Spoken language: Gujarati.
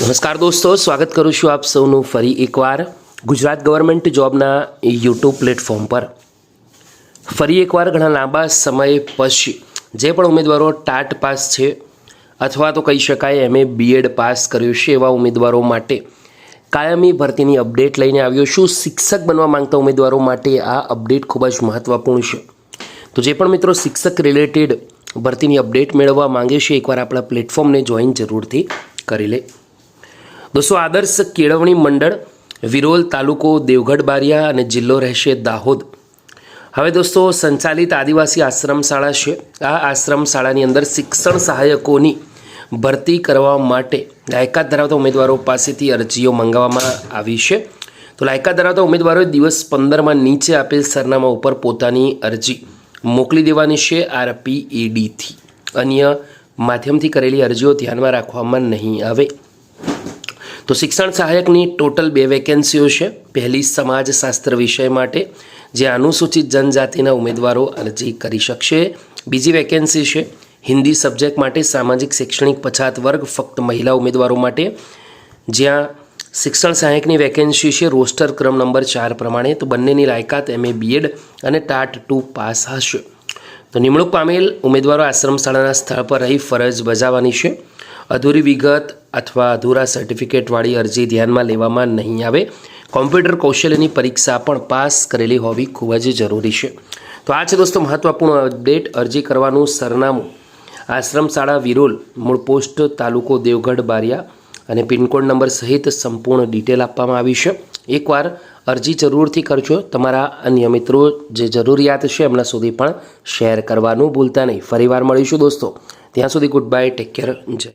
નમસ્કાર દોસ્તો, સ્વાગત કરું છું આપ સૌનું ફરી એકવાર ગુજરાત ગવર્મેન્ટ જોબના યુટ્યુબ પ્લેટફોર્મ પર। ફરી એકવાર ઘણા લાંબા સમય પછી જે પણ ઉમેદવારો ટાટ પાસ છે અથવા તો કહી શકાય MA BEd પાસ કર્યું છે એવા ઉમેદવારો માટે કાયમી ભરતીની અપડેટ લઈને આવ્યો છું। શિક્ષક બનવા માંગતા ઉમેદવારો માટે આ અપડેટ ખૂબ જ મહત્વપૂર્ણ છે। તો જે પણ મિત્રો શિક્ષક રિલેટેડ ભરતીની અપડેટ મેળવવા માંગે છે એકવાર આપણા પ્લેટફોર્મને જોઈન જરૂરથી કરી લે। दोस्तों, आदर्श केळवणी मंडल विरोल तालुको देवगढ़ बारिया અને જિલ્લો રહેશે દાહોદ। હવે દોસ્તો, સંચાલિત આદિવાસી આશ્રમ શાળા છે। આ આશ્રમ શાળાની અંદર શિક્ષણ સહાયકોની ભરતી કરવા માટે લાયકાત ધરાવતા ઉમેદવારો પાસેથી અરજીઓ મંગાવવામાં આવી છે। તો લાયકાત ધરાવતા ઉમેદવારોએ દિવસ 15માં નીચે આપેલ સરનામા ઉપર પોતાની અરજી મોકલી દેવાની છે RPED થી। અન્ય માધ્યમથી કરેલી અરજીઓ ધ્યાનમાં રાખવામાં નહીં આવે। તો શિક્ષણ સહાયકની ટોટલ 2 વેકેન્સીઓ છે। પહેલી સમાજશાસ્ત્ર વિષય માટે જે અનુસૂચિત જનજાતિના ઉમેદવારો અરજી કરી શકશે। બીજી વેકેન્સી છે હિન્દી સબ્જેક્ટ માટે સામાજિક શૈક્ષણિક પછાત વર્ગ ફક્ત મહિલા ઉમેદવારો માટે, જ્યાં શિક્ષણ સહાયકની વેકેન્સી છે રોસ્ટર ક્રમ નંબર 4 પ્રમાણે। તો બંનેની લાયકાત MA BEd અને ટાટ 2 પાસ હશે। તો નિમણૂક પામેલ ઉમેદવારો આશ્રમ શાળાના સ્થળ પર રહી ફરજ બજાવવાની છે। અધૂરી વિગત અથવા અધૂરા સર્ટિફિકેટવાળી અરજી ધ્યાનમાં લેવામાં નહીં આવે। કોમ્પ્યુટર કૌશલ્યની પરીક્ષા પણ પાસ કરેલી હોવી ખૂબ જ જરૂરી છે। તો આ છે દોસ્તો મહત્વપૂર્ણ અપડેટ। અરજી કરવાનું સરનામું આશ્રમ શાળા વિરોલ, મૂળ પોસ્ટ તાલુકો દેવગઢ બારિયા અને પિનકોડ નંબર સહિત સંપૂર્ણ ડિટેલ આપવામાં આવી છે। એકવાર અરજી જરૂરથી કરજો। તમારા અન્ય મિત્રો જે જરૂરિયાત છે એમના સુધી પણ શેર કરવાનું ભૂલતા નહીં। ફરીવાર મળીશું દોસ્તો, ત્યાં સુધી ગુડ બાય, ટેક કેર, જય।